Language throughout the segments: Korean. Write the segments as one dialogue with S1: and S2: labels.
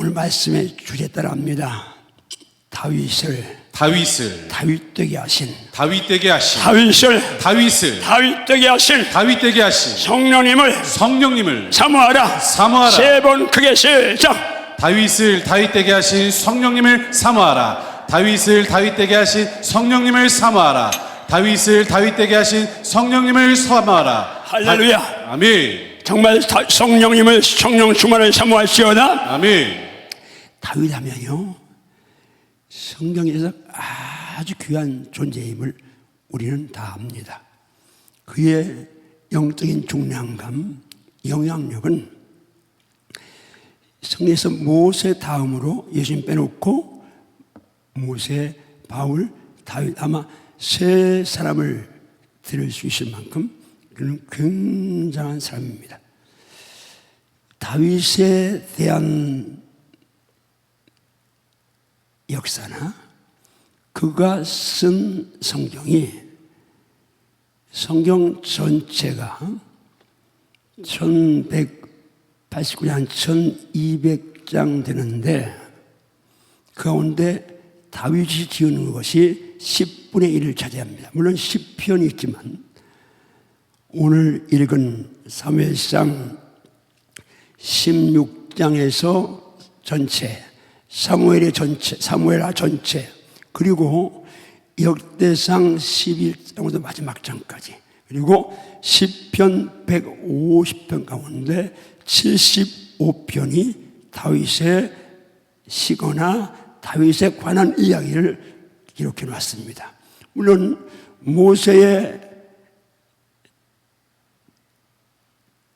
S1: 오늘 말씀의 주제에 따라합니다. 다윗을 다윗되게 하신 다윗되게 하신 성령님을 사모하라. 세 번 크게 시작.
S2: 다윗을 다윗되게 하신 성령님을 사모하라. 다윗을 다윗되게 하신 성령님을 사모하라. 다윗을 다윗되게 하신 성령님을 사모하라.
S1: 할렐루야.
S2: 아멘.
S1: 정말 성령님을 성령 충만을 사모할지어다.
S2: 아멘.
S1: 다윗 하면요, 성경에서 아주 귀한 존재임을 우리는 다 압니다. 그의 영적인 중량감, 영향력은 성경에서 모세 다음으로 예수님 빼놓고 모세, 바울, 다윗 아마 세 사람을 들을 수 있을 만큼 그는 굉장한 사람입니다. 다윗에 대한 역사나 그가 쓴 성경이, 성경 전체가 1189장 1200장 되는데 그 가운데 다윗이 지은 것이 10분의 1을 차지합니다. 물론 시편이 있지만 오늘 읽은 사무엘상 16장에서 전체, 사무엘하 전체, 그리고 역대상 11장부터 마지막 장까지, 그리고 시편 150편 가운데 75편이 다윗의 시거나 다윗에 관한 이야기를 기록해 놨습니다. 물론 모세의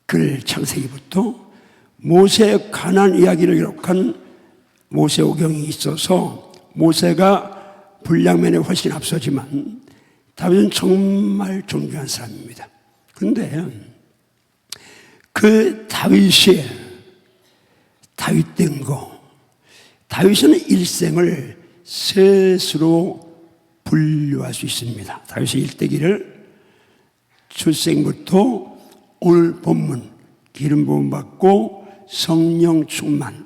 S1: 글 창세기부터 모세에 관한 이야기를 기록한 모세오경이 있어서 모세가 분량면에 훨씬 앞서지만 다윗은 정말 존귀한 사람입니다. 그런데 그 다윗이 다윗된 거, 다윗은 일생을 셋으로 분류할 수 있습니다. 다윗의 일대기를 출생부터 오늘 본문 기름 부음 받고 성령 충만,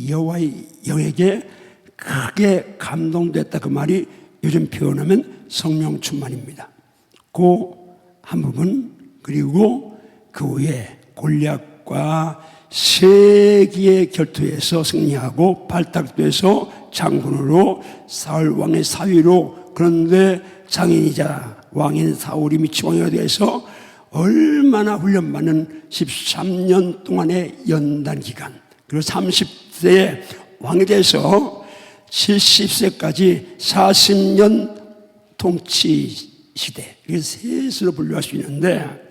S1: 여호와의 영에게 크게 감동됐다, 그 말이 요즘 표현하면 성령 충만입니다. 그 한 부분, 그리고 그 후에 골리앗과 세기의 결투에서 승리하고 발탁돼서 장군으로 사울 왕의 사위로, 그런데 장인이자 왕인 사울이 미치왕이가 돼서 얼마나 훈련받는 13년 동안의 연단 기간, 그리고 30세에 왕이 돼서 70세까지 40년 통치 시대, 이게 셋으로 분류할 수 있는데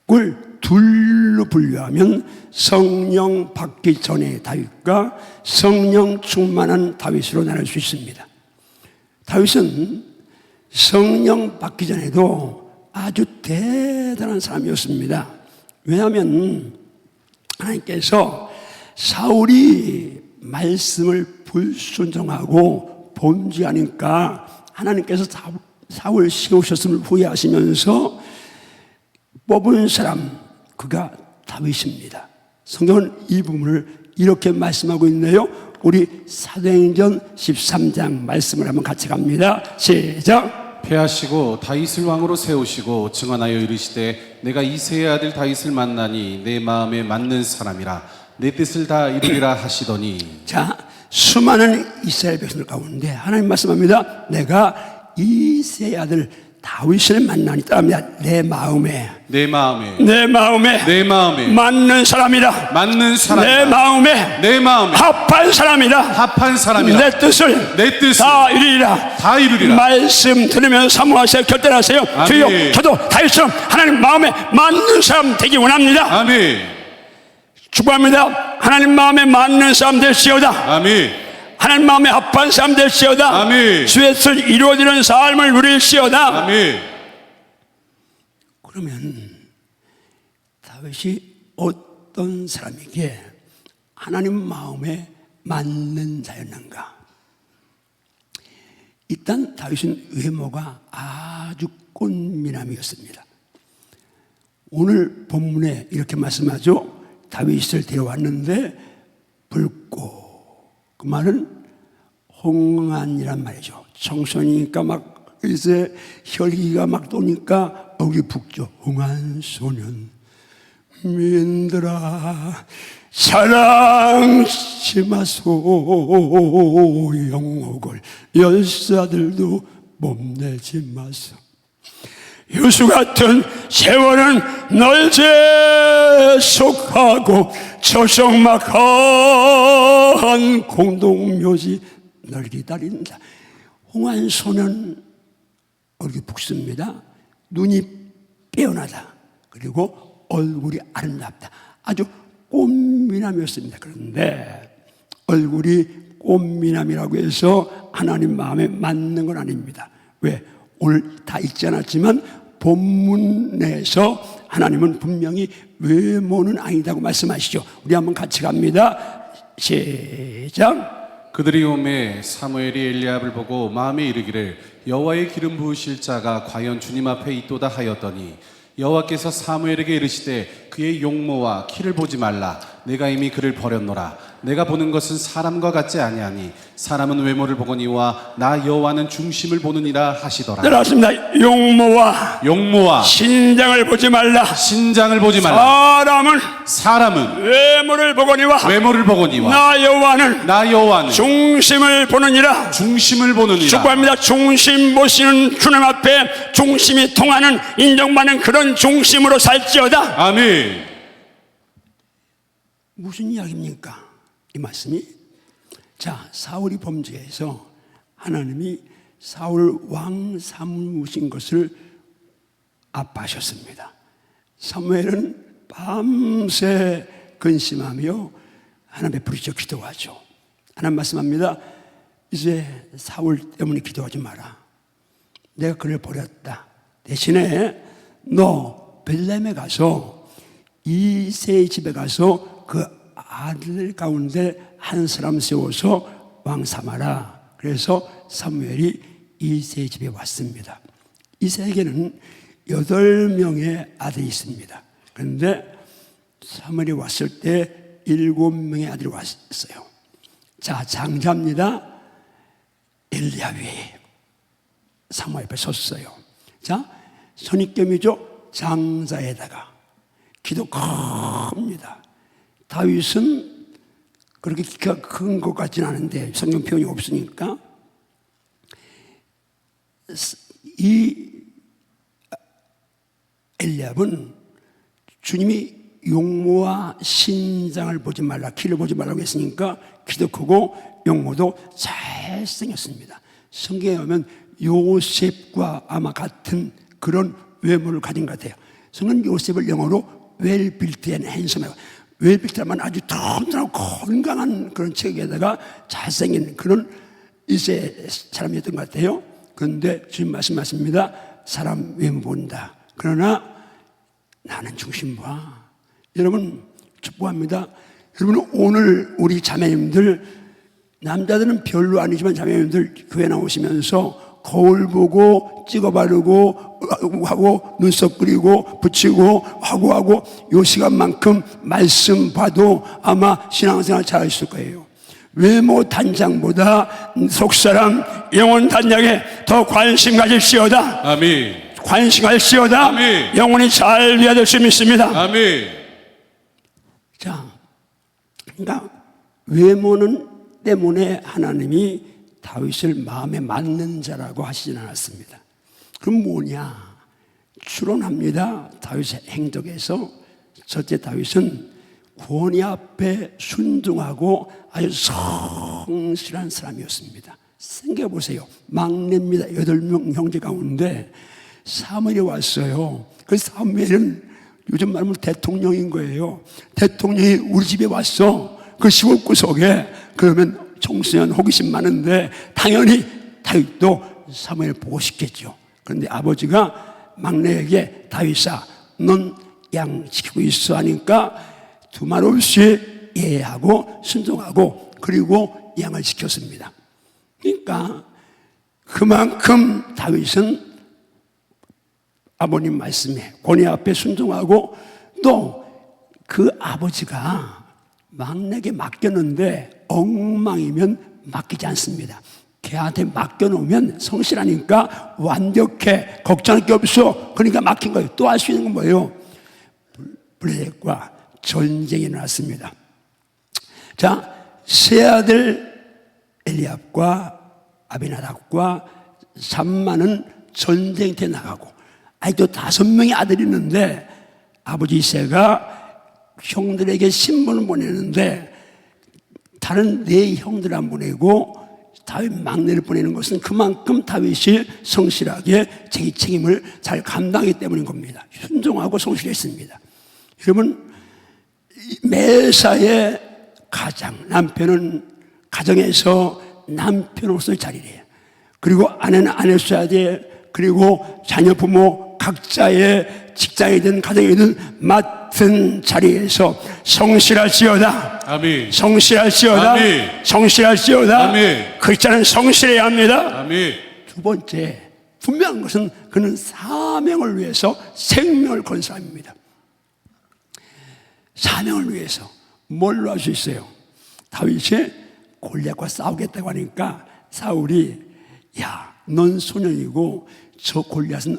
S1: 그걸 둘로 분류하면 성령 받기 전의 다윗과 성령 충만한 다윗으로 나눌 수 있습니다. 다윗은 성령 받기 전에도 아주 대단한 사람이었습니다. 왜냐하면 하나님께서 사울이 말씀을 불순종하고 범죄하니까 하나님께서 사울 세우셨음을 후회하시면서 뽑은 사람, 그가 다윗입니다. 성경은 이 부분을 이렇게 말씀하고 있네요. 우리 사도행전 13장 말씀을 한번 같이 갑니다. 시작.
S2: 패하시고 다윗을 왕으로 세우시고 증언하여 이르시되 내가 이새의 아들 다윗을 만나니 내 마음에 맞는 사람이라 내 뜻을 다 이루리라 하시더니.
S1: 자, 수많은 이스라엘 백성들 가운데 하나님 말씀합니다. 내가 이새의 아들 다윗을 만나니 따릅니다. 내 마음에 맞는 사람이라. 내 마음에 합한 사람이라. 내 뜻을 다 이루리라. 말씀 들으면 사모하세요. 결단하세요. 주여, 저도 다윗처럼 하나님 마음에 맞는 사람 되기 원합니다.
S2: 아멘.
S1: 축복합니다. 하나님 마음에 맞는 사람 될지어다.
S2: 아멘.
S1: 하나님 마음에 합한 사람 될지어다.
S2: 아멘.
S1: 주의 뜻을 이루어지는 삶을 누릴지어다.
S2: 아멘.
S1: 그러면 다윗이 어떤 사람에게 하나님 마음에 맞는 자였는가? 일단 다윗은 외모가 아주 꽃미남이었습니다. 오늘 본문에 이렇게 말씀하죠. 다윗을 데려왔는데 붉고 그 말은 홍안이란 말이죠. 청소년이니까 막 이제 혈기가 막 도니까 얼굴이 붓죠. 홍안소년 민들아 사랑치 마소 영옥을 열사들도 몸내지 마소. 유수 같은 세월은 널 재속하고 처성막한 공동묘지 널 기다린다. 홍안소는 얼굴이 붓습니다. 눈이 빼어나다. 그리고 얼굴이 아름답다. 아주 꽃미남이었습니다. 그런데 얼굴이 꽃미남이라고 해서 하나님 마음에 맞는 건 아닙니다. 왜? 오늘 다 읽지 않았지만 본문에서 하나님은 분명히 외모는 아니다고 말씀하시죠. 우리 한번 같이 갑니다. 시작.
S2: 그들이 오매 사무엘이 엘리압을 보고 마음에 이르기를 여호와의 기름 부으실 자가 과연 주님 앞에 있도다 하였더니 여호와께서 사무엘에게 이르시되 그의 용모와 키를 보지 말라. 내가 이미 그를 버렸노라. 내가 보는 것은 사람과 같지 아니하니 사람은 외모를 보거니와 나 여호와는 중심을 보느니라 하시더라.
S1: 들었습니다. 용모와 신장을 보지 말라.
S2: 신장을 보지 말라. 사람은 외모를 보거니와
S1: 나 여호와는 중심을 보느니라. 축복합니다. 중심 보시는 주님 앞에 중심이 통하는 인정받는 그런 중심으로 살지어다.
S2: 아멘.
S1: 무슨 이야기입니까? 이 말씀이. 자, 사울이 범죄해서 하나님이 사울을 왕 삼으신 것을 아파하셨습니다. 사무엘은 밤새 근심하며 하나님 앞에 부르짖어 기도하죠. 하나님 말씀합니다. 이제 사울 때문에 기도하지 마라. 내가 그를 버렸다. 대신에 너 베들레헴에 가서 이새의 집에 가서 그 아들 가운데 한 사람 세워서 왕 삼아라. 그래서 사무엘이 이새의 집에 왔습니다. 이새에게는 8명의 아들이 있습니다. 그런데 사무엘이 왔을 때 7명의 아들이 왔어요. 자, 장자입니다. 엘리압이 사무엘 앞에 섰어요. 자, 선입견이죠. 장자에다가 기도 큽니다. 다윗은 그렇게 키가 큰 것 같지는 않은데 성경 표현이 없으니까 이 엘리압은 주님이 용모와 신장을 보지 말라, 키를 보지 말라고 했으니까 키도 크고 용모도 잘생겼습니다. 성경에 보면 요셉과 아마 같은 그런 외모를 가진 것 같아요. 성경 요셉을 영어로 well built and handsome, well built라면 아주 튼튼하고 건강한 그런 체격에다가 잘생긴 그런 이세 사람이었던 것 같아요. 그런데 주님 말씀하십니다. 사람 외모 본다. 그러나 나는 중심 봐. 여러분 축복합니다. 여러분 오늘 우리 자매님들, 남자들은 별로 아니지만 자매님들 교회 나오시면서 거울 보고 찍어 바르고 하고 눈썹 그리고 붙이고 하고 요 시간만큼 말씀 봐도 아마 신앙생활 잘 하실 거예요. 외모 단장보다 속사람 영혼 단장에 더 관심 가질시어다.
S2: 아멘.
S1: 관심 가질시어다.
S2: 아멘.
S1: 영혼이 잘 돼야 될 수 믿습니다.
S2: 아멘.
S1: 자, 그러니까 외모는 때문에 하나님이 다윗을 마음에 맞는 자라고 하시진 않았습니다. 그럼 뭐냐? 추론합니다. 다윗의 행적에서 첫째, 다윗은 권위 앞에 순종하고 아주 성실한 사람이었습니다. 생각해보세요. 막내입니다. 8명 형제 가운데 사무엘이 왔어요. 그 사무엘은 요즘 말하면 대통령인 거예요. 대통령이 우리 집에 왔어. 그 시골구석에. 그러면 청소년 호기심 많은데 당연히 다윗도 사무엘 보고 싶겠죠. 그런데 아버지가 막내에게 다윗아, 넌 양 지키고 있어 하니까 두말 없이 예하고 순종하고 그리고 양을 지켰습니다. 그러니까 그만큼 다윗은 아버님 말씀에 권위 앞에 순종하고 또 그 아버지가 막내에게 맡겼는데 엉망이면 맡기지 않습니다. 걔한테 맡겨놓으면 성실하니까 완벽해, 걱정할 게 없어. 그러니까 맡긴 거예요. 또 할 수 있는 건 뭐예요? 블레셋과 전쟁이 일어났습니다. 자, 세 아들 엘리압과 아비나답과 삼마는 전쟁터에 나가고, 아직도 5명의 아들이 있는데 아버지 이새가 형들에게 신분을 보내는데 다른 4형들 안 보내고 다윗 막내를 보내는 것은 그만큼 다윗이 성실하게 자기 책임을 잘 감당하기 때문인 겁니다. 순종하고 성실했습니다. 여러분, 매사에 남편은 가정에서 남편으로서의 자리래요. 그리고 아내는 아내로서야 돼. 그리고 자녀 부모 각자의 직장이든 가정이든 맡은 자리에서 성실할지어다.
S2: 아멘.
S1: 성실할지어다.
S2: 아멘.
S1: 성실할지어다.
S2: 아멘.
S1: 크리스찬은 성실해야 합니다.
S2: 아멘.
S1: 두 번째, 분명한 것은 그는 사명을 위해서 생명을 건 사람입니다. 사명을 위해서 뭘로 할 수 있어요? 다윗이 골리앗과 싸우겠다고 하니까 사울이, 야, 넌 소년이고 저 골리앗은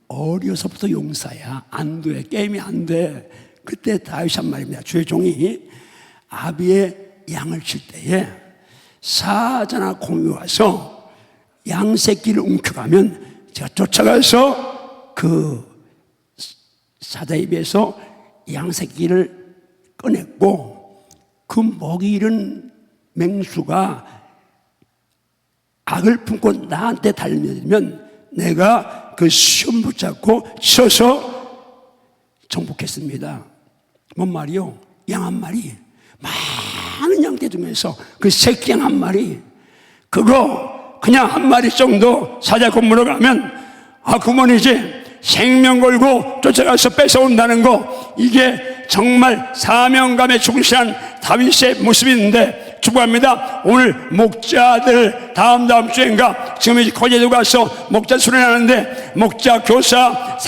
S1: 어려서부터 용사야. 안 돼. 게임이 안 돼. 그때 다윗이 한 말입니다. 주의 종이 아비의 양을 칠 때에 사자나 곰이 와서 양 새끼를 움켜가면 제가 쫓아가서 그 사자 입에서 양 새끼를 꺼냈고, 그 먹이 잃은 맹수가 악을 품고 나한테 달려들면 내가 그 수염 붙잡고 쳐서 정복했습니다. 뭔 말이요? 양 한 마리, 많은 양떼 중에서 그 새끼 양 한 마리, 그거 그냥 한 마리 정도 사자고 물어가면 그만이지. 생명 걸고 쫓아가서 뺏어온다는 거, 이게 정말 사명감에 충실한 다윗의 모습인데, 축복합니다. 오늘 목자들 다음 주인가 지금 이제 거제도 가서 목자 수련하는데, 목자, 교사,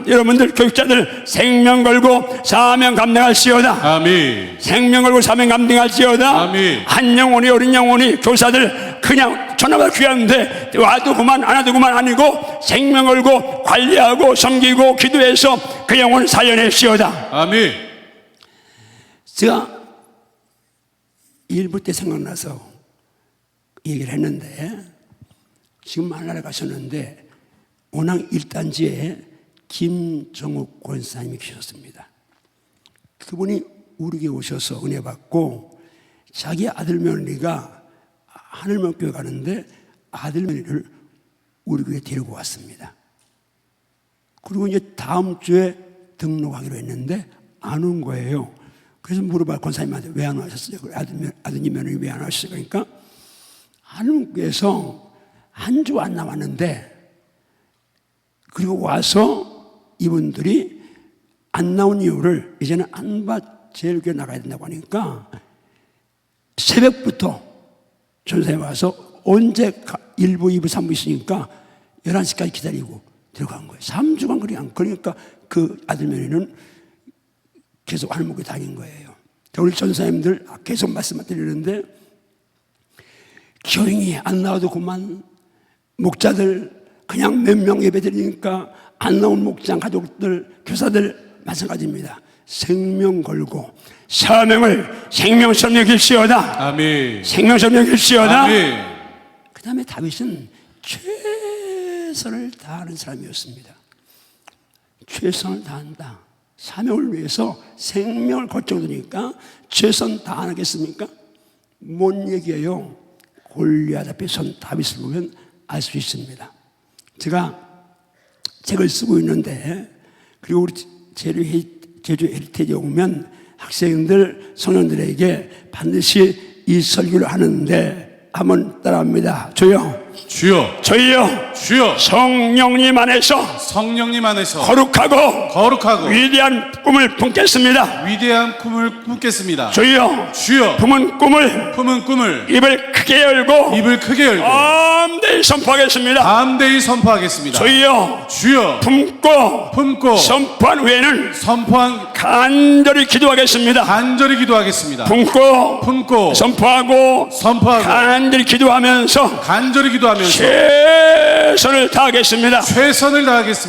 S1: 여러분들 교육자들 생명 걸고 사명 감당할지어다.
S2: 아멘.
S1: 생명 걸고 사명 감당할지어다.
S2: 아멘.
S1: 한 영혼이, 어린 영혼이, 교사들 그냥 전화가 귀한데 와도 그만 안 와도 그만 아니고 생명 걸고 관리하고 섬기고 기도해서 그 영혼 살려낼지어다.
S2: 아멘.
S1: 제가 일부 때 생각나서 얘기를 했는데, 지금 만나러 가셨는데 원앙 1단지에 김정욱 권사님이 계셨습니다. 그분이 우리 교회 오셔서 은혜 받고 자기 아들 며느리가 하늘문교회 가는데 아들 며느리를 우리 교회에 데리고 왔습니다. 그리고 이제 다음 주에 등록하기로 했는데 안 온 거예요. 그래서 물어봐, 권사님한테 왜 안 오셨어요? 아드님 며느리 왜 안 오셨어요? 그러니까 하늘문교회에서 한 주 안 남았는데, 그리고 와서 이분들이 안 나온 이유를 이제는 안바제일교회 나가야 된다고 하니까 새벽부터 전사에 와서 언제 1부, 2부, 3부 있으니까 11시까지 기다리고 들어간 거예요. 3주간 그러니까 그 아들 며느리는 계속 하늘문교회 다닌 거예요. 우리 전사님들 계속 말씀을 드리는데, 교인이 안 나와도 그만, 목자들 그냥 몇 명 예배 드리니까 안 나온 목장 가족들, 교사들 마찬가지입니다. 생명 걸고 사명을 생명처럼 여길지어다.
S2: 아멘.
S1: 생명처럼 여길지어다.
S2: 아멘.
S1: 그 다음에 다윗은 최선을 다하는 사람이었습니다. 최선을 다한다. 사명을 위해서 생명을 거쳐두니까 최선 다 안 하겠습니까? 뭔 얘기예요? 골리앗 앞에 선 다윗을 보면 알 수 있습니다. 제가 책을 쓰고 있는데, 그리고 우리 제주 헤리테이지에 오면 학생들, 소년들에게 반드시 이 설교를 하는데 한번 따라합니다. 조용.
S2: 주여
S1: 저희여
S2: 주여
S1: 성령님 안에서
S2: 성령님 안에서
S1: 거룩하고 위대한 꿈을 품겠습니다.
S2: 위대한 꿈을 꾸겠습니다.
S1: 주여
S2: 주여
S1: 품은 꿈을 입을 크게 열고 담대히 선포하겠습니다. 주여 품고 선포한 후에는 간절히 기도하겠습니다. 품고 선포하고 간절히 기도하면서 최선을 다하겠습니다.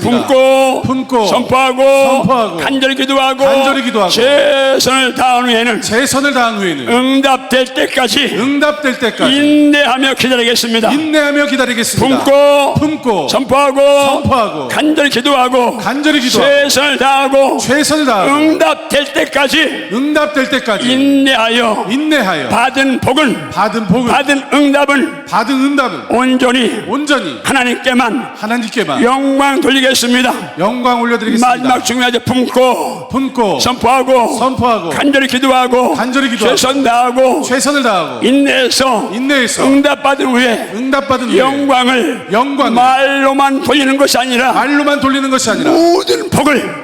S1: 품고 선포하고 간절히 기도하고 최선을 다한 후에는 응답될 때까지 인내하며 기다리겠습니다. 품고 선포하고 간절히 기도하고 최선을 다하고 응답될 때까지 인내하여 받은 응답은 온전히 하나님께만 영광 돌리겠습니다. 마지막 중요하죠. 품고 선포하고 간절히 기도하고 최선 다하고 인내해서 응답받은 후에 영광을 말로만 돌리는 것이 아니라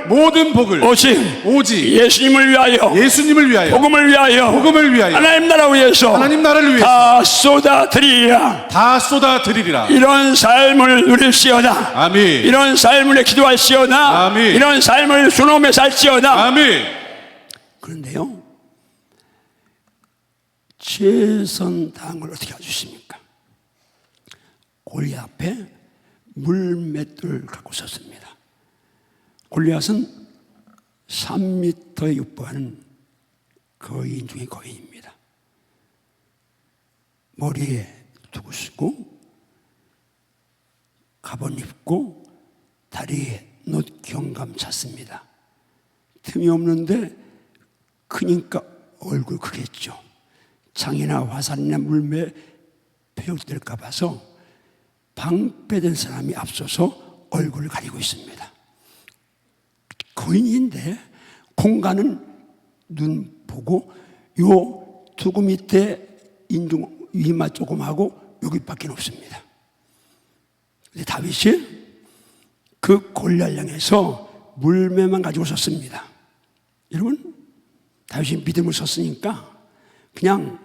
S1: 모든 복을 오직 예수님을 위하여 복음을 위하여 하나님 나라를 위해서 다 쏟아드리리라. 이런 삶을 누릴시어다. 이런 삶을 기도할시어다. 이런 삶을 순hom에 살시어다. 그런데요, 최선 다한 걸 어떻게 해주십니까? 골리앗 앞에 물맷돌을 갖고 섰습니다. 골리앗은 3m에 육박하는 거인 중의 거인입니다. 머리에 두고 쓰고 가본 입고 다리에 놋경감 찼습니다. 틈이 없는데 크니까 얼굴 크겠죠. 창이나 화살이나 물매 표적될까 봐서 방패된 사람이 앞서서 얼굴을 가리고 있습니다. 거인인데 공간은 눈 보고 요 두구 밑에 인중 위마 조금 하고 여기밖에 없습니다. 근데 다윗이 그 골리앗 향해서 물매만 가지고 섰습니다. 여러분, 다윗이 믿음을 썼으니까 그냥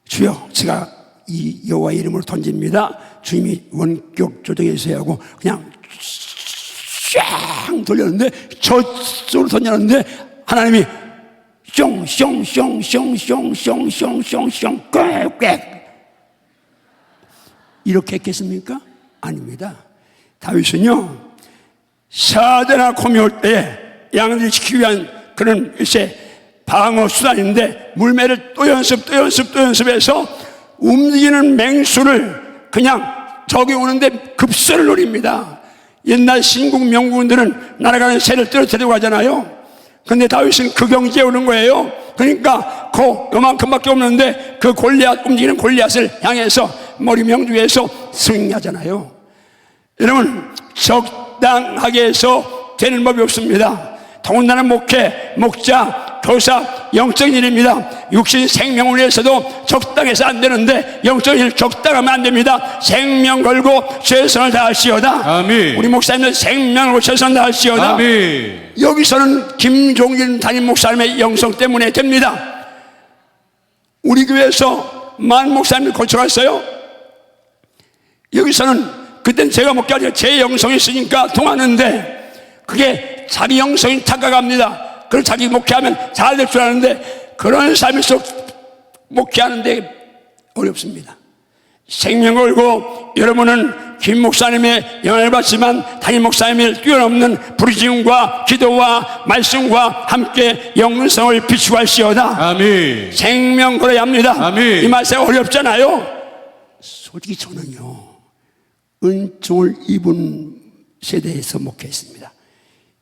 S1: 주여 제가 이 여호와의 이름으로 던집니다. 주님이 원격 조정해 주세요 하고 그냥 쫙 돌렸는데 저쪽으로 던졌는데 하나님이 숑숑숑숑숑숑숑숑 꽥꽥 이렇게 했겠습니까? 아닙니다. 다윗은요, 사자나 곰이 올 때 양들을 지키기 위한 그런 글쎄 방어 수단인데 물매를 또 연습해서 움직이는 맹수를 그냥 저기 오는데 급선을 노립니다. 옛날 신국 명군들은 날아가는 새를 떨어뜨리고 가잖아요. 근데 다윗은 그 경지에 오는 거예요. 그러니까 요만큼밖에 없는데 그 골리앗, 움직이는 골리앗을 향해서 머리 명중해서 승리하잖아요. 여러분, 적당하게 해서 되는 법이 없습니다. 더군다나 목자, 교사, 영적인 일입니다. 육신 생명을 위해서도 적당해서 안 되는데 영적인 일 적당하면 안 됩니다. 생명 걸고 최선을 다하시오다. 우리 목사님들 생명을 걸고 최선을 다하시오다. 여기서는 김종길 담임 목사님의 영성 때문에 됩니다. 우리 교회에서 만 목사님을 고쳐갔어요. 여기서는 그땐 제가 목회할 때 제 영성이 있으니까 통하는데 그게 자기 영성이 착각합니다. 그걸 자기 목회하면 잘 될 줄 아는데 그런 삶에서 목회하는데 어렵습니다. 생명 걸고 여러분은 김 목사님의 영향을 받지만 담임 목사님을 뛰어넘는 부르짖음과 기도와 말씀과 함께 영성을 비추고 할시어다. 생명 걸어야 합니다. 이 말씀 어렵잖아요. 솔직히 저는요, 은총을 입은 세대에서 목회했습니다.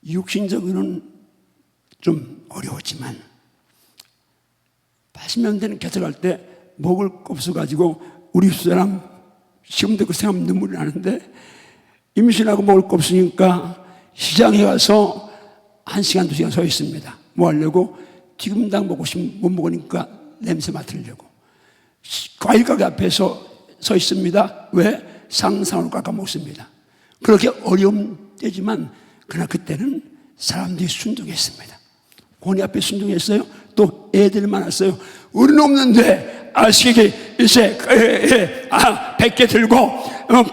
S1: 육신적으로는 좀 어려웠지만 80년대는 개척할 때 먹을 거 없어가지고 우리 집사람 지금도 그 생각하면 눈물이 나는데 임신하고 먹을 거 없으니까 시장에 가서 1시간, 2시간 서 있습니다. 뭐 하려고? 튀김당 먹고 싶으면 못 먹으니까 냄새 맡으려고. 과일 가게 앞에서 서 있습니다. 왜? 상상으로 깎아먹습니다. 그렇게 어려운 때지만 그러나 그때는 사람들이 순종했습니다. 고니 앞에 순종했어요. 또 애들 많았어요. 우리는 없는데 아시게 이제 100개 들고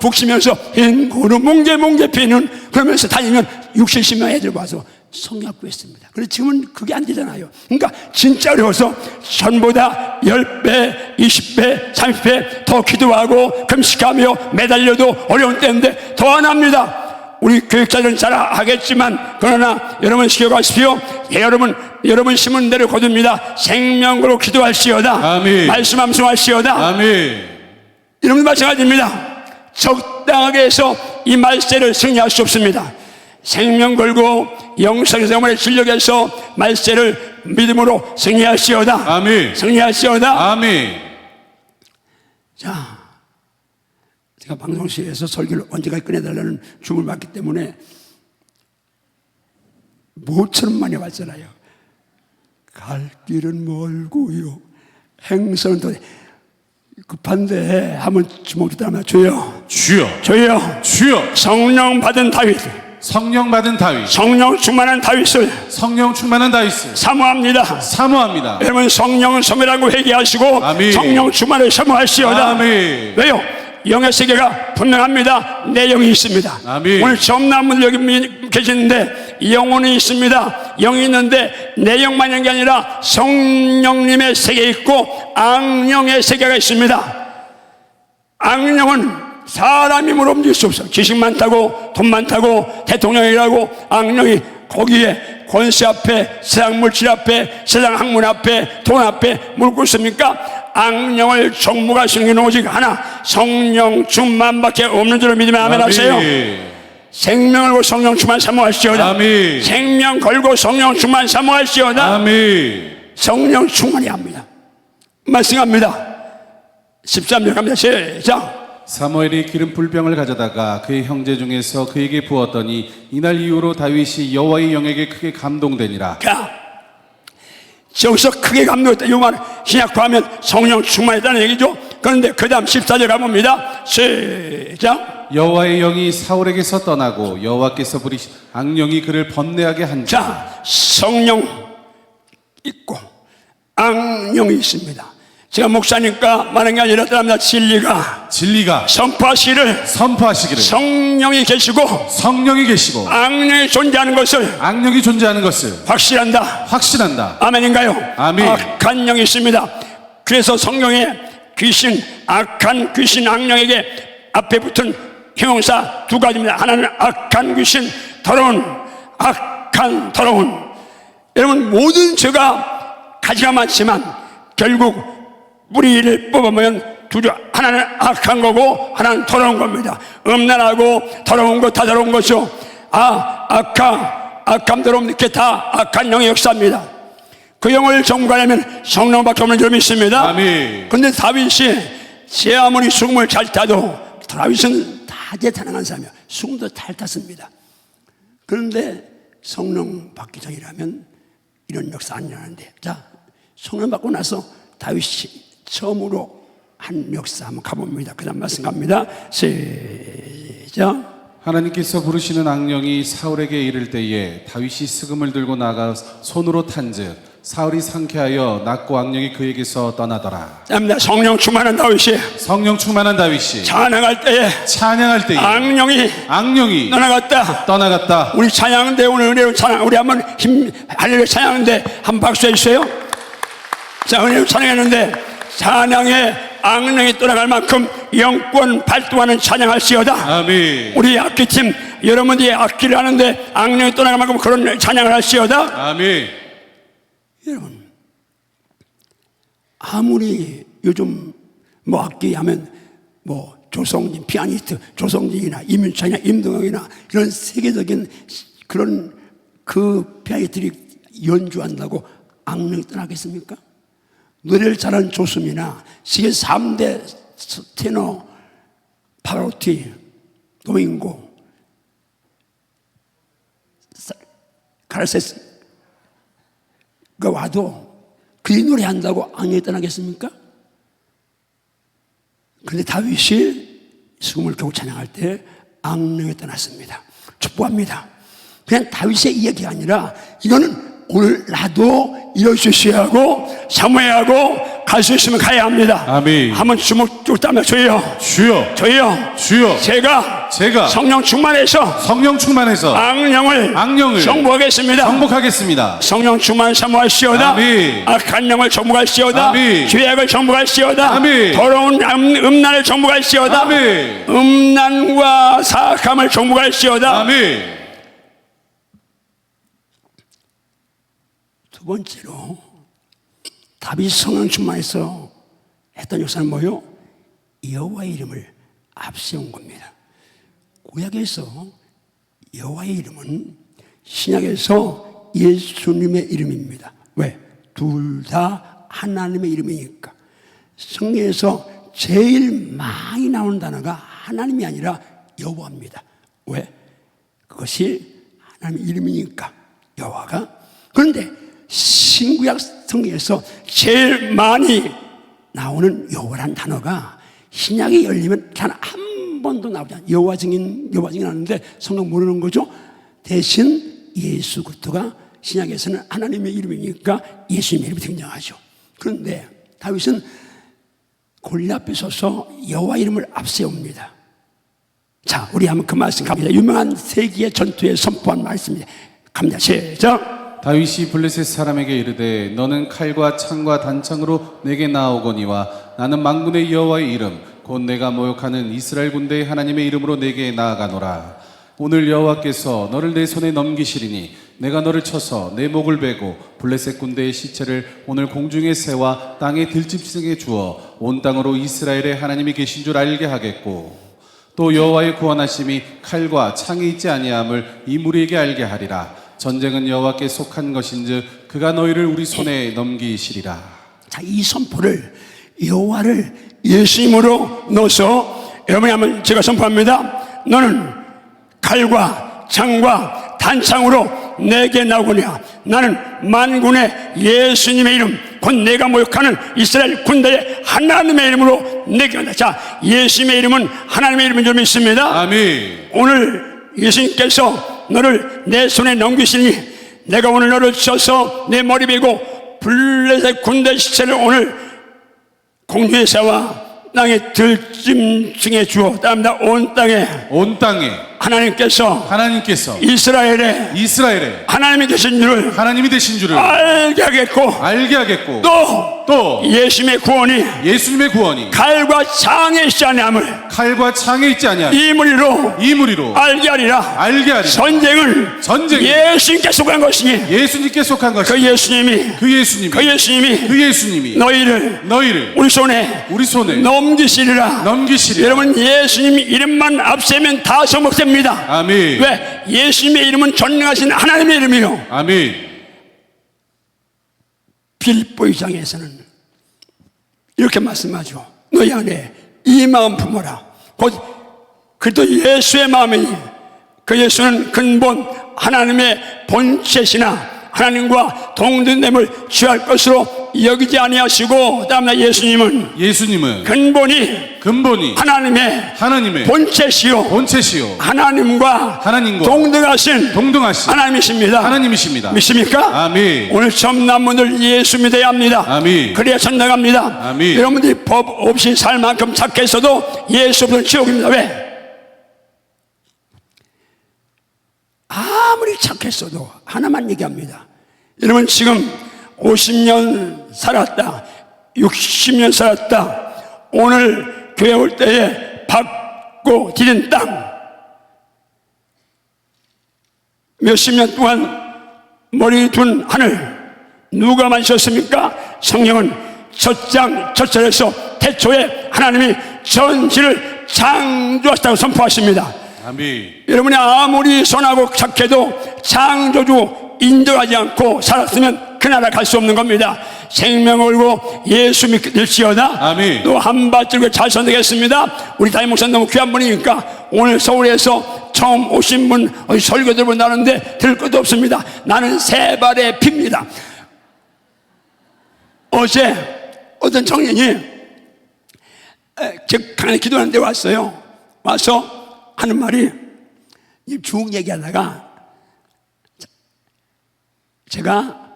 S1: 북시면서 흰고루 뭉게뭉게 피는 그러면서 다니면 60, 70명 애들 와서 성약 구했습니다. 그런데 지금은 그게 안 되잖아요. 그러니까 진짜 어려워서 전보다 10배, 20배, 30배 더 기도하고 금식하며 매달려도 어려운 때인데 더 안 합니다. 우리 교육자들은 잘 하겠지만 그러나 여러분 시켜가십시오. 예, 여러분 심은 대로 거둡니다. 생명으로 기도할시어다.
S2: 아멘.
S1: 말씀 암송할시어다.
S2: 아멘.
S1: 여러분 마찬가지입니다. 적당하게 해서 이 말세를 승리할 수 없습니다. 생명 걸고 영성생활의 진력에서 말세를 믿음으로 승리할시어다.
S2: 아멘.
S1: 승리할시어다.
S2: 아멘.
S1: 자, 제가 방송실에서 설교를 언제까지 꺼내달라는 주문을 받기 때문에 모처럼 많이 왔잖아요. 갈 길은 멀고요, 행선은 더 급한데 한번 주먹 주다면 주여,
S2: 주여,
S1: 주여,
S2: 주여.
S1: 성령 받은 다윗,
S2: 성령 받은 다윗,
S1: 성령 충만한 다윗을
S2: 성령 충만한 다윗을
S1: 사모합니다.
S2: 사모합니다.
S1: 여러분 성령은 섬이라고 회개하시고
S2: 아멘.
S1: 성령 충만을 사모하시오다.
S2: 아멘.
S1: 왜요? 영의 세계가 분명합니다. 내용이 있습니다.
S2: 아멘.
S1: 오늘 처음 나온 분들 여기 계시는데 영혼이 있습니다. 영이 있는데 내용만 있는 게 아니라 성령님의 세계 있고 악령의 세계가 있습니다. 악령은 사람 힘으로 움직일 수 없어요. 지식 많다고 돈 많다고 대통령이라고 악령이 거기에 권세 앞에 세상 물질 앞에 세상 학문 앞에 돈 앞에 물고 있습니까? 악령을 정복하시는 게 오직 하나, 성령 충만밖에 없는 줄을 믿으면 아멘 하세요. 생명을 걸고 성령 충만 사모하시오다.
S2: 아멘.
S1: 생명 걸고 성령 충만 사모하시오다.
S2: 아멘.
S1: 성령 충만해야 합니다. 말씀합니다. 13절 갑니다. 시작.
S2: 사무엘이 기름 불병을 가져다가 그의 형제 중에서 그에게 부었더니 이날 이후로 다윗이 여호와의 영에게 크게 감동되니라.
S1: 자, 여기서 크게 감동했다. 이 말은 신약화하면 성령 충만했다는 얘기죠. 그런데 그 다음 14절 가봅니다. 시작.
S2: 여호와의 영이 사울에게서 떠나고 여호와께서 부리신 악령이 그를 번뇌하게 한지라.
S1: 자, 성령 있고 악령이 있습니다. 제가 목사니까 말하는 게 아니라 진리가 선포하시기를 성령이 계시고 악령이 존재하는 것을 확실한다. 아멘인가요?
S2: 아멘.
S1: 악한 영이 있습니다. 그래서 성령의 귀신, 악한 귀신, 악령에게 앞에 붙은 형용사 두 가지입니다. 하나는 악한 귀신, 더러운. 여러분 모든 죄가 가지가 많지만 결국 뿌리를 뽑으면 하나는 악한 거고 하나는 더러운 겁니다. 음란하고 더러운 거 다 더러운 거죠. 악함 더러움 이렇게 다 악한 영의 역사입니다. 그 영을 정복하려면 성령밖에 없는 줄 믿습니다.
S2: 아멘.
S1: 그런데 다윗이 제 아무리 수금을 잘 타도 다윗은 다재다능한 사람이야. 수금도 잘 탔습니다. 그런데 성령 받기 전이라면 이런 역사 안 일어나는데, 자, 성령 받고 나서 다윗이 처음으로 한 역사 한번 가봅니다. 그 다음 말씀 갑니다. 시작.
S2: 하나님께서 부르시는 악령이 사울에게 이를 때에 다윗이 스금을 들고 나가 손으로 탄즉 사울이 상쾌하여 낫고 악령이 그에게서 떠나더라.
S1: 성령 충만한 다윗이 찬양할 때에 악령이 떠나갔다. 우리 찬양인데 오늘 은혜로 찬양, 우리 한번 할렐루야 찬양인데 한 박수 해주세요. 자, 은혜로 찬양했는데 찬양에 악령이 떠나갈 만큼 영권 발동하는 찬양할시어다.
S2: 아멘.
S1: 우리 악기팀 여러분들이 악기를 하는데 악령이 떠나갈 만큼 그런 찬양을 할시어다.
S2: 아멘.
S1: 여러분 아무리 요즘 뭐 악기 하면 뭐 조성진 피아니스트 조성진이나 이민찬이나 임동혁이나 이런 세계적인 그런 그 피아니스트들이 연주한다고 악령이 떠나겠습니까? 노래를 잘하는 조수미나 세계 3대 테너 파바로티, 도밍고, 카르세스가 와도 그이 노래한다고 악령이 떠나겠습니까? 그런데 다윗이 수금을 겨우 찬양할 때 악령이 떠났습니다. 축복합니다. 그냥 다윗의 이야기가 아니라 이거는 오늘 나도 이럴 수 있어야 하고 사모해야 갈 수 있으면 가야 합니다.
S2: 아멘.
S1: 한번 주먹 쭉 따며 주여
S2: 주여
S1: 제가 성령 충만해서 악령을 정복하겠습니다. 성령 충만 사모하시오다. 악한 영을 정복하시오다. 죄악을 정복하시오다. 더러운 음란을 정복하시오다. 음란과 사악함을 정복하시오다. 두 번째로 다윗 성령 충만해서 했던 역사는 뭐요? 여호와의 이름을 앞세운 겁니다. 구약에서 여호와의 이름은 신약에서 예수님의 이름입니다. 왜? 둘 다 하나님의 이름이니까. 성경에서 제일 많이 나오는 단어가 하나님이 아니라 여호와입니다. 왜? 그것이 하나님의 이름이니까 여호와가. 그런데 신구약 성경에서 제일 많이 나오는 여호와라는 단어가 신약이 열리면 단 한 번도 나오지 않아요. 여호와 증인 하는데 성경 모르는 거죠. 대신 예수 그리스도가 신약에서는 하나님의 이름이니까 예수님의 이름이 등장하죠. 그런데 다윗은 골리앗 앞에 서서 여호와 이름을 앞세웁니다. 자, 우리 한번 그 말씀 갑니다. 유명한 세기의 전투에 선포한 말씀입니다. 갑니다. 시작.
S2: 다윗이 블레셋 사람에게 이르되 너는 칼과 창과 단창으로 내게 나아오거니와 나는 만군의 여호와의 이름 곧 내가 모욕하는 이스라엘 군대의 하나님의 이름으로 내게 나아가노라. 오늘 여호와께서 너를 내 손에 넘기시리니 내가 너를 쳐서 내 목을 베고 블레셋 군대의 시체를 오늘 공중의 새와 땅의 들짐승에 주어 온 땅으로 이스라엘의 하나님이 계신 줄 알게 하겠고 또 여호와의 구원하심이 칼과 창이 있지 아니함을 이 무리에게 알게 하리라. 전쟁은 여호와께 속한 것인즉 그가 너희를 우리 손에 넘기시리라.
S1: 자, 이 선포를 여호와를 예수님으로 넣어서 여러분이 한번 제가 선포합니다. 너는 칼과 창과 단창으로 내게 나오거니와 나는 만군의 예수님의 이름 곧 내가 모욕하는 이스라엘 군대의 하나님의 이름으로 내게 온다. 자, 예수님의 이름은 하나님의 이름인 줄 믿습니다.
S2: 아멘.
S1: 오늘 예수님께서 너를 내 손에 넘기시니 내가 오늘 너를 쳐서 내 머리 베고 블레셋 군대 시체를 오늘 공중의 새와 땅의 들짐승에 주어 따릅니다. 온 땅에 하나님께서 이스라엘에 하나님이 되신 줄을 알게 하겠고 또 예수님의 구원이 칼과 창에 있지 아니함을 이 무리로 알게 하리라. 전쟁은 예수님께 속한 것이니 그 예수님이 너희를 우리 손에 넘기시리라. 여러분, 예수님 이름만 앞세면 다 성공됩니다.
S2: 아멘.
S1: 왜? 예수님의 이름은 전능하신 하나님의 이름이요.
S2: 아멘.
S1: 빌립보 2장에서는 이렇게 말씀하죠. 너희 안에 이 마음 품어라. 곧 그리스도 예수의 마음이니 그 예수는 근본 하나님의 본체시나 하나님과 동등됨을 취할 것으로 여기지 아니하시고 다음날 예수님은 근본이 하나님의 본체시요 하나님과 동등하신 하나님이십니다. 믿습니까?
S2: 아멘.
S1: 오늘 처음 난 분들 예수 믿어야 합니다.
S2: 아멘.
S1: 그래야 천당합니다.
S2: 아멘.
S1: 여러분들이 법 없이 살 만큼 착했어도 예수 없으면 지옥입니다. 왜? 아무리 착했어도 하나만 얘기합니다. 여러분, 지금 50년 살았다, 60년 살았다, 오늘 교회 올 때에 받고 디딘 땅 몇십 년 동안 머리 둔 하늘 누가 만드셨습니까? 성경은 첫 장 첫 절에서 태초에 하나님이 전지를 창조하셨다고 선포하십니다.
S2: 아멘.
S1: 여러분이 아무리 선하고 착해도 창조주 인도하지 않고 살았으면 그 나라 갈 수 없는 겁니다. 생명을 걸고 예수 믿을지어다.
S2: 아멘.
S1: 또 한 발짝을 잘 선택했습니다. 우리 담임 목사님 너무 귀한 분이니까 오늘 서울에서 처음 오신 분 어디 설교 들어본다는데 들을 것도 없습니다. 나는 세 발의 피입니다. 어제 어떤 청년이 제 강에 기도하는 데 왔어요. 와서 하는 말이, 쭉 얘기하다가 제가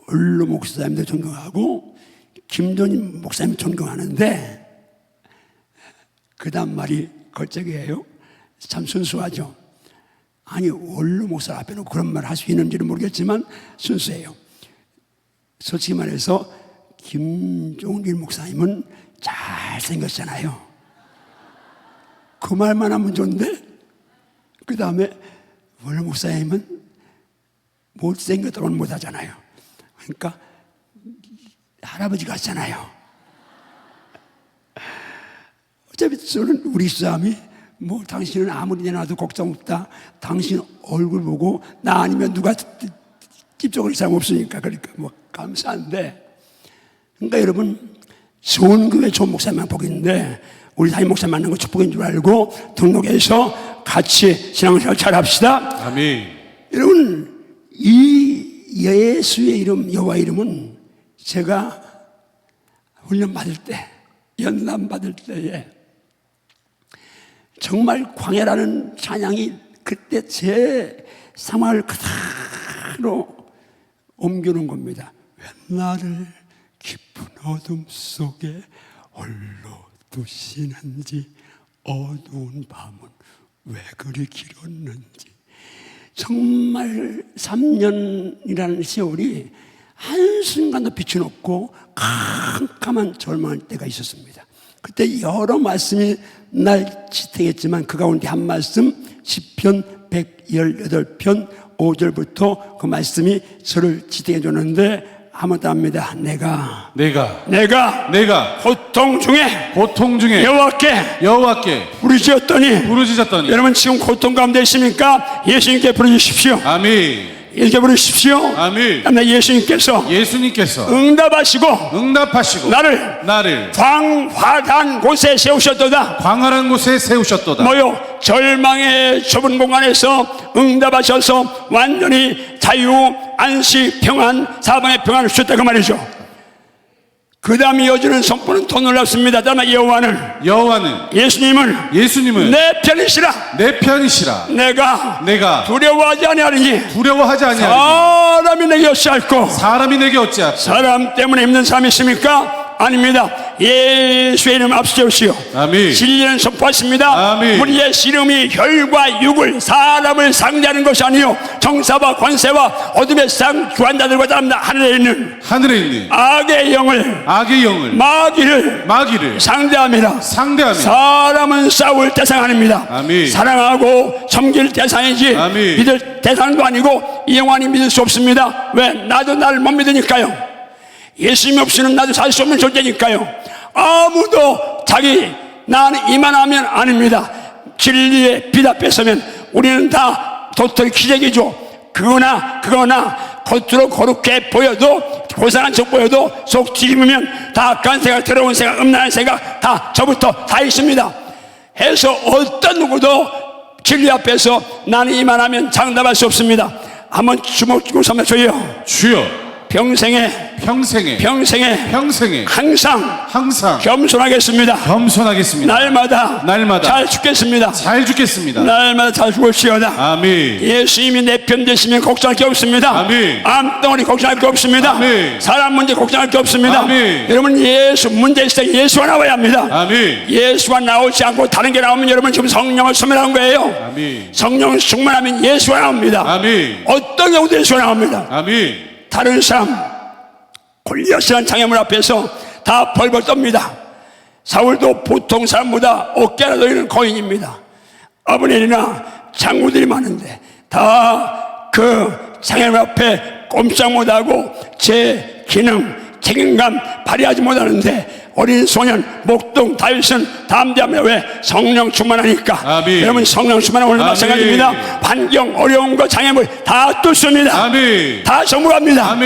S1: 원로 목사님도 존경하고 김도님 목사님 존경하는데 그 다음 말이 걸작이에요. 참 순수하죠. 아니, 원로 목사 앞에 놓고 그런 말 할 수 있는지는 모르겠지만 순수해요. 솔직히 말해서 김종길 목사님은 잘생겼잖아요. 그 말만 하면 좋은데 그 다음에 원로 목사님은 못생겼다고는 못하잖아요. 그러니까 할아버지 같잖아요. 어차피 저는 우리 싸움이 뭐 당신은 아무리 내놔도 걱정 없다. 당신 얼굴 보고 나 아니면 누가 집적을 사람 없으니까. 그러니까 뭐 감사한데, 그러니까 여러분 좋은 교회 좋은 목사님만 복인데 우리 담임 목사 만난 거 축복인 줄 알고 등록해서 같이 신앙생활 잘 합시다.
S2: 아멘.
S1: 여러분, 이 예수의 이름, 여호와 이름은 제가 훈련 받을 때, 연단 받을 때에 정말 광야라는 찬양이 그때 제 상황을 그대로 옮겨놓은 겁니다. 왜 나를 깊은 어둠 속에 홀로 두시는지, 어두운 밤은 왜 그리 길었는지. 정말 3년이라는 세월이 한순간도 빛이 없고 캄캄한 절망할 때가 있었습니다. 그때 여러 말씀이 날 지탱했지만 그 가운데 한 말씀, 시편 118편 5절부터 그 말씀이 저를 지탱해 줬는데 한번 합니다. 내가 고통 중에 여호와께 부르짖었더니. 여러분 지금 고통 가운데 있습니까? 예수님께 부르짖으십시오.
S2: 아멘.
S1: 이렇게 부르십시오.
S2: 아멘.
S1: 예수님께서 응답하시고 나를 광활한 곳에 세우셨도다. 뭐요? 절망의 좁은 공간에서 응답하셔서 완전히 자유, 안식, 평안, 사방의 평안을 주셨다 그 말이죠. 그 다음 이어지는 선포는 더 놀랍습니다. 다만 여호와는 예수님은 내 편이시라. 내가 두려워하지 아니하리니 사람이 내게 어찌할꼬. 사람 때문에 힘든 사람이 있습니까? 아닙니다. 예수의 이름 앞세우시오. 진리는 선포하십니다. 우리의 씨름이 혈과 육을, 사람을 상대하는 것이 아니요 정사와 권세와 어둠의 상 주한자들과 다릅니다. 하늘에 있는 악의 영을 마귀를 상대합니다. 사람은 싸울 대상 아닙니다. 사랑하고 섬길 대상이지 믿을 대상도 아니고 이 영원히 믿을 수 없습니다. 왜? 나도 나를 못 믿으니까요. 예수님 없이는 나도 살 수 없는 존재니까요. 아무도 나는 이만하면 아닙니다. 진리에 빛 앞에 서면 우리는 다 도토리 기적이죠. 그거나 겉으로 거룩해 보여도, 고상한 척 보여도 속 뒤집으면 다 악한 생각, 더러운 생각, 음란한 생각 다 저부터 다 있습니다. 해서 어떤 누구도 진리 앞에서 나는 이만하면 장담할 수 없습니다. 한번 주먹 쥐고 삼아 주여. 평생에 항상 겸손하겠습니다. 날마다 잘 죽겠습니다. 날마다 잘 죽을지어다.
S2: 아멘.
S1: 예수님이 내 편 되시면 걱정할 게 없습니다. 암덩어리 걱정할 게 없습니다. 사람 문제 걱정할 게 없습니다. 여러분 예수 문제 있을 때 예수가 나와야 합니다. 예수가 나오지 않고 다른 게 나오면 여러분 지금 성령을 소멸한 거예요. 성령을 충만하면 예수가 나옵니다. 어떤 경우도 예수가 나옵니다. 다른 사람 골리앗이라는 장애물 앞에서 다 벌벌 떱니다. 사울도 보통 사람보다 어깨나 너희는 거인입니다. 아브넬이나 장군들이 많은데 다 그 장애물 앞에 꼼짝 못하고 제 기능, 책임감 발휘하지 못하는데 어린 소년 목동 다윗은 담대합니다. 왜? 성령 충만하니까. 여러분 성령 충만하면 마찬가지입니다. 환경 어려운 거 장애물 다 뚫습니다. 다 정복합니다.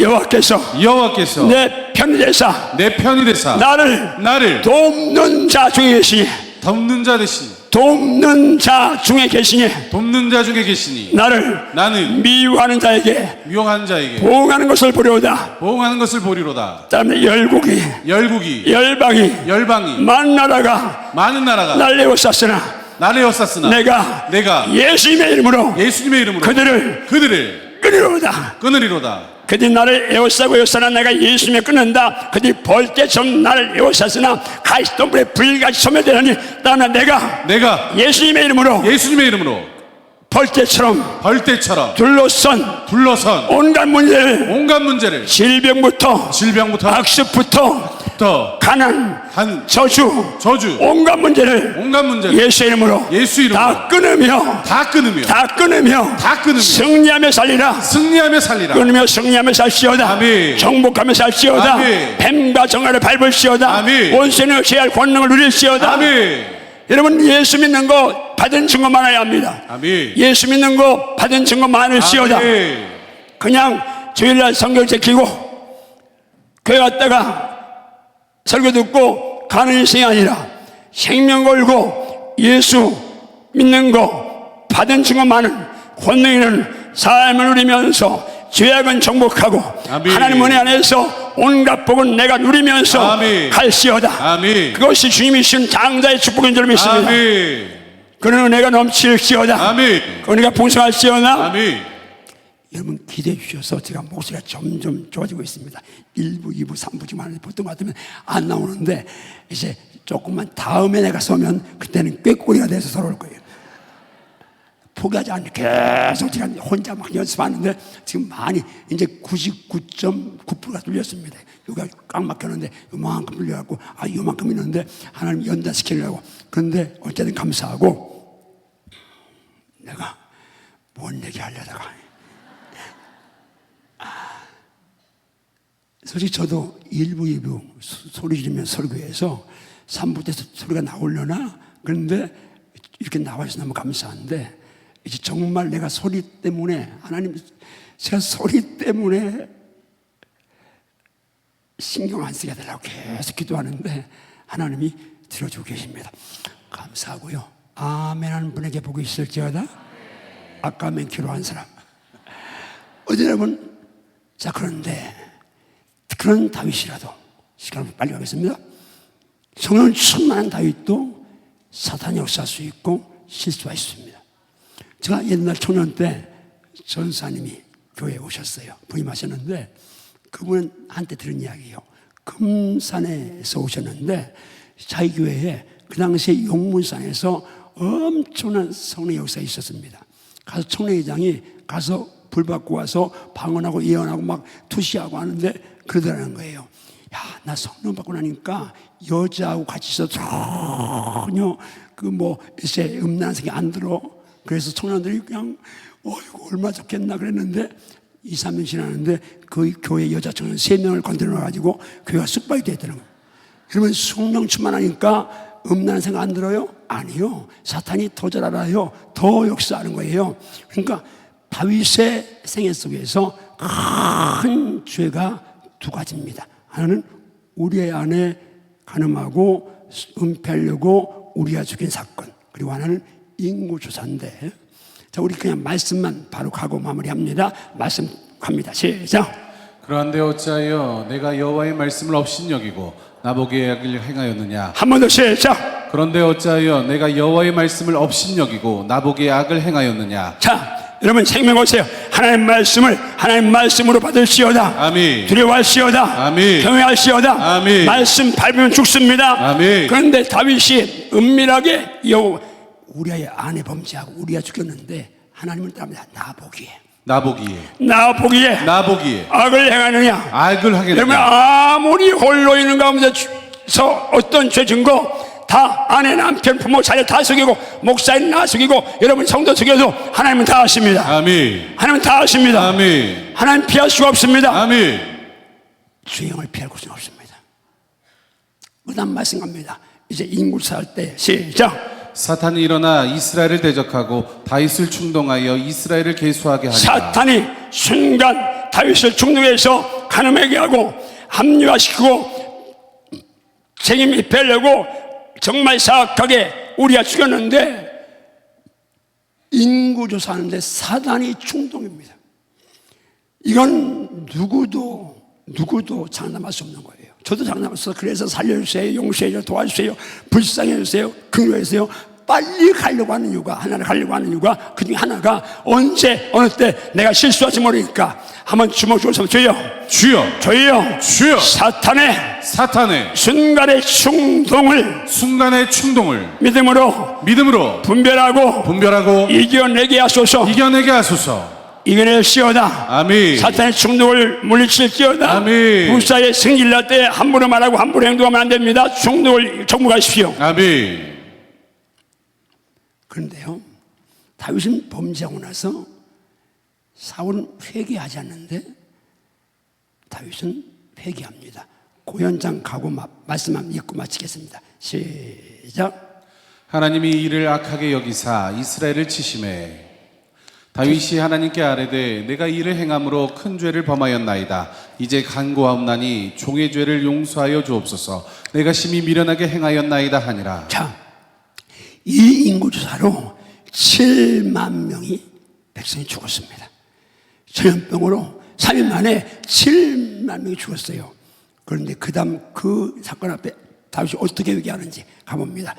S1: 여호와께서 내 편이 되사
S2: 나를
S1: 돕는 자 중에 계시니 돕는 자 중에 계시니
S2: 돕는 자 중에 계시니 나는
S1: 미워하는 자에게
S2: 미워하는 자에게
S1: 보응하는 것을 보려다.
S2: 보응하는 것을 보리로다.
S1: 다음에 열국이 열방이 많은 나라가 날 에워쌌으나 내가 예수님의 이름으로 그들을 끊으리로다. 그들이 나를 에워싸고 에워싸나 내가 예수님을 끊는다. 그들이 벌떼처럼 나를 에워쌌으나 가시덤불에 불같이 소멸되느니 나나 내가 예수님의 이름으로 벌떼처럼 둘러선 온갖 문제를 질병부터 악습부터 가난 저주 온갖 문제를 예수 이름으로 다 끊으며 승리하며 살리라. 끊으며 승리하며 살시오다. 정복하며 살시오다. 뱀과 정화를 밟을시오다. 원수의 제할 권능을 누릴시오다. 여러분, 예수 믿는 거 받은 증거 많아야 합니다. 예수 믿는 거 받은 증거 많으시오다. 그냥 주일날 성경 제키고 교회 갔다가 설교 듣고 가는 인생이 아니라 생명 걸고 예수 믿는 거 받은 증거 많은 권능 있는 삶을 누리면서 죄악은 정복하고 하나님 은혜 안에서 온갖 복은 내가 누리면서 갈시오다. 그것이 주님이 주신 장자의 축복인 줄 믿습니다. 그런 은혜가 넘칠시오다. 그 은혜가 풍성할시오다. 여러분 기대해 주셔서 제가 목소리가 점점 좋아지고 있습니다. 1부, 2부, 3부 지금 하는데 보통 같으면 안 나오는데 이제 조금만 다음에 내가 서면 그때는 꾀꼬리가 돼서 서러울 거예요. 포기하지 않고 계속 제가 혼자 막 연습하는데 지금 많이 이제 99.9%가 뚫렸습니다. 여기가 꽉 막혔는데 요만큼 뚫려갖고 요만큼 있는데 하나님 연단시키려고. 그런데 어쨌든 감사하고 내가 뭔 얘기 하려다가 솔직히 저도 1부, 2부 소리 지르면 설교해서 3부 때서 소리가 나오려나? 그런데 이렇게 나와서 너무 감사한데 이제 정말 내가 소리 때문에 하나님 제가 소리 때문에 신경 안 쓰게 해달라고 계속 기도하는데 하나님이 들어주고 계십니다. 감사하고요. 아멘 하는 분에게 복이 있을지어다. 아까 아멘 기도한 사람 어디 여러분. 자, 그런데 그런 다윗이라도 시간을 빨리 가겠습니다. 성령 충만한 다윗도 사탄이 역사할 수 있고 실수할 수 있습니다. 제가 옛날 청년 때 전사님이 교회에 오셨어요. 부임하셨는데 그분은 한때 들은 이야기예요. 금산에서 오셨는데 자기 교회에 그 당시에 용문산에서 엄청난 성령 역사가 있었습니다. 가서 청년회장이 가서 불 받고 와서 방언하고 예언하고 막 투시하고 하는데 그러더라는 거예요. 야, 나 성령 받고 나니까 여자하고 같이 있어도 전혀 이제 음란한 생각이 안 들어. 그래서 청년들이 그냥 이거 얼마나 좋겠나 그랬는데 2, 3년 지났는데 그 교회 여자 청년 3명을 건드려가지고 교회가 쑥박이 됐다는 거예요. 여러분, 성령 충만하니까 음란한 생각 안 들어요? 아니요. 사탄이 더 잘 알아요. 더 역사하는 거예요. 그러니까 다윗의 생애 속에서 큰 죄가 2가지입니다. 하나는 우리의 아내 간음하고 은폐하려고 우리가 죽인 사건. 그리고 하나는 인구조사인데, 자, 우리 그냥 말씀만 바로 가고 마무리합니다. 말씀 갑니다. 시작.
S2: 그런데 어찌하여 내가 여호와의 말씀을 업신여기고 나보기에 악을 행하였느냐.
S1: 한 번 더 시작.
S2: 그런데 어찌하여 내가 여호와의 말씀을 업신여기고 나보기에 악을 행하였느냐.
S1: 자, 여러분 생명 오세요. 하나님 말씀을 하나님 말씀으로 받을시오다.
S2: 아멘.
S1: 두려워할시오다.
S2: 아멘.
S1: 경외할시오다.
S2: 아멘.
S1: 말씀 밟으면 죽습니다.
S2: 아멘.
S1: 그런데 다윗이 은밀하게 우리의 아내 범죄하고 우리가 죽였는데 하나님을 따릅니다. 나보기에 악을 행하느냐.
S2: 악을 하겠느냐.
S1: 여러분, 아무리 홀로 있는 가운데서 어떤 죄 증거 다 아내, 남편, 부모, 자녀 다 속이고 목사님 나 속이고 여러분 성도 속여도 하나님은 다 아십니다.
S2: 아멘.
S1: 하나님은 다 아십니다.
S2: 아멘.
S1: 하나님 피할 수가 없습니다.
S2: 아멘.
S1: 죄형을 피할 곳은 없습니다. 그 다음 말씀 갑니다. 이제 인구사할 때 시작.
S2: 사탄이 일어나 이스라엘을 대적하고 다윗을 충동하여 이스라엘을 계수하게 하리라.
S1: 사탄이 순간 다윗을 충동해서 간음하게 하고 합리화시키고 책임 입히려고 정말 사악하게 우리가 죽였는데 인구조사하는데 사단이 충동입니다. 이건 누구도 장담할 수 없는 거예요. 저도 장담할 수 없어요. 그래서 살려주세요, 용서해주세요, 도와주세요, 불쌍해주세요, 긍휼해주세요. 빨리 가려고 하는 이유가, 하나를 가려고 하는 이유가, 그 중에 하나가 언제 어느 때 내가 실수할지 모르니까 한번 주먹 주어서 주여 주여 사탄의 순간의 충동을 믿음으로 분별하고 이겨내게 하소서. 이겨낼시어다.
S2: 아멘.
S1: 사탄의 충동을 물리칠지어다.
S2: 아멘.
S1: 불사의 승리를 날 때 함부로 말하고 함부로 행동하면 안 됩니다. 충동을 정복하십시오.
S2: 아멘.
S1: 그런데요, 다윗은 범죄하고 나서 사울은 회개하지 않는데 다윗은 회개합니다. 고현장 가고 말씀만 읽고 마치겠습니다. 시작.
S2: 하나님이 이를 악하게 여기사 이스라엘을 치심해 다윗이 하나님께 아뢰되 내가 이를 행함으로 큰 죄를 범하였나이다. 이제 간구하옵나니 종의 죄를 용서하여 주옵소서. 내가 심히 미련하게 행하였나이다 하니라.
S1: 자, 이 인구조사로 7만 명이 백성이 죽었습니다. 전염병으로 3일 만에 7만 명이 죽었어요. 그런데 그 다음 그 사건 앞에 다윗이 어떻게 얘기하는지 가봅니다.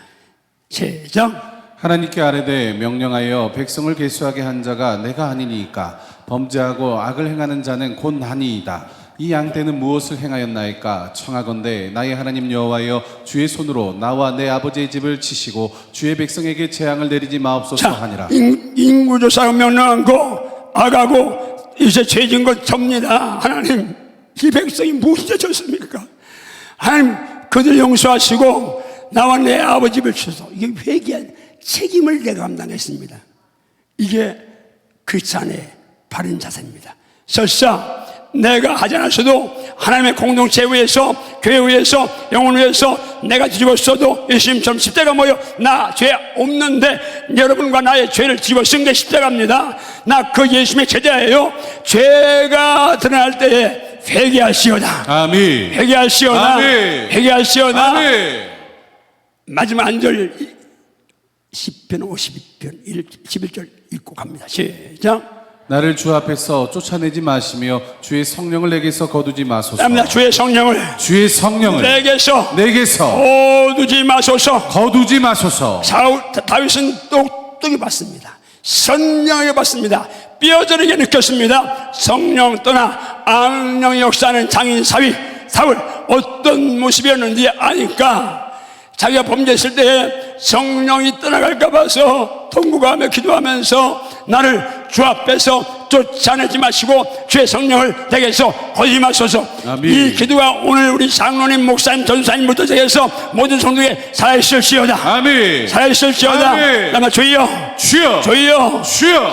S1: 시작.
S2: 하나님께 아뢰되 명령하여 백성을 계수하게 한 자가 내가 아니니까 범죄하고 악을 행하는 자는 곧 나니이다. 이 양떼는 무엇을 행하였나이까? 청하건대 나의 하나님 여호와여 주의 손으로 나와 내 아버지의 집을 치시고 주의 백성에게 재앙을 내리지 마옵소서 하니라.
S1: 인구조사가 명령한 거 악하고 이제 죄진 것 접니다. 하나님, 이 백성이 무엇이 졌습니까? 하나님, 그들 용서하시고 나와 내 아버지 집을 치소서. 이게 회개한 책임을 내가 감당했습니다. 이게 크리스찬의 바른 자세입니다. 설사 내가 하지 않았어도 하나님의 공동체 위에서, 교회 위에서, 영혼 위에서 내가 뒤집었어도 예수님처럼 십자가 모여 나 죄 없는데 여러분과 나의 죄를 뒤집어 쓴 게 십자가입니다. 나 그 예수님의 제자예요. 죄가 드러날 때에 회개하시오다.
S2: 아멘.
S1: 회개하시오다.
S2: 아멘.
S1: 회개하시오다.
S2: 아멘.
S1: 마지막 한절 10편 52편 11절 읽고 갑니다. 시작.
S2: 나를 주 앞에서 쫓아내지 마시며 주의 성령을 내게서 거두지 마소서.
S1: 주의 성령을 내게서 거두지 마소서. 다윗은 똑똑히 봤습니다. 선명하게 봤습니다. 뼈저리게 느꼈습니다. 성령 떠나 악령의 역사하는 장인 사울 어떤 모습이었는지 아니까 자기가 범죄했을 때 성령이 떠나갈까 봐서 통곡하며 기도하면서 나를 주 앞에서 쫓아내지 마시고 주의 성령을 내게서 거두지 마소서. 이 기도가 오늘 우리 장로님, 목사님, 전사님, 무도자에서 모든 성도에 살아있을지어다.
S2: 아멘.
S1: 살아있을지어다. 그러면 주여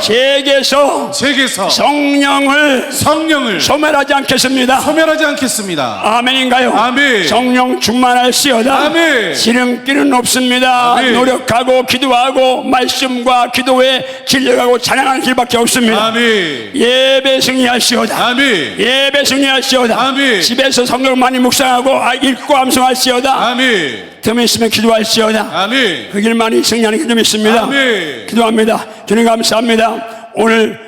S1: 제게서 성령을 소멸하지 않겠습니다. 아멘인가요?
S2: 아멘.
S1: 성령 충만할지어다.
S2: 아멘.
S1: 지름길은 없습니다.
S2: 아멘.
S1: 노력하고 기도하고 말씀과 기도에 길러가고 찬양하는 길밖에 없습니다.
S2: 아멘.
S1: 예배 승리하시오다.
S2: 아멘.
S1: 예배 승리하시오다.
S2: 아멘.
S1: 집에서 성경 많이 묵상하고 읽고 암송하시오다.
S2: 아멘.
S1: 틈이 있으면 기도하시오다.
S2: 아멘.
S1: 그 길만이 승리하는 게 좀 있습니다.
S2: 아멘.
S1: 기도합니다. 주님 감사합니다. 오늘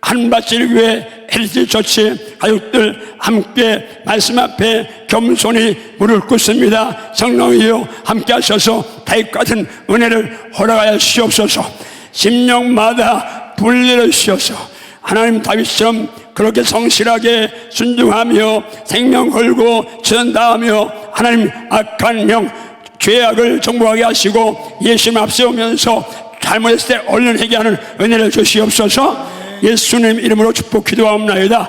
S1: 한밭질교회 헤리티지 처치 가족들 함께 말씀 앞에 겸손히 무릎 꿇습니다. 성령이여 함께 하셔서 다윗 같은 은혜를 허락하여 주시옵소서. 심령마다 분리를 주셔서 하나님 다윗처럼 그렇게 성실하게 순종하며 생명 걸고 전다하며 하나님 악한 영 죄악을 정복하게 하시고 예수님 앞세우면서 잘못했을 때 얼른 회개하는 은혜를 주시옵소서. 예수님 이름으로 축복 기도하옵나이다.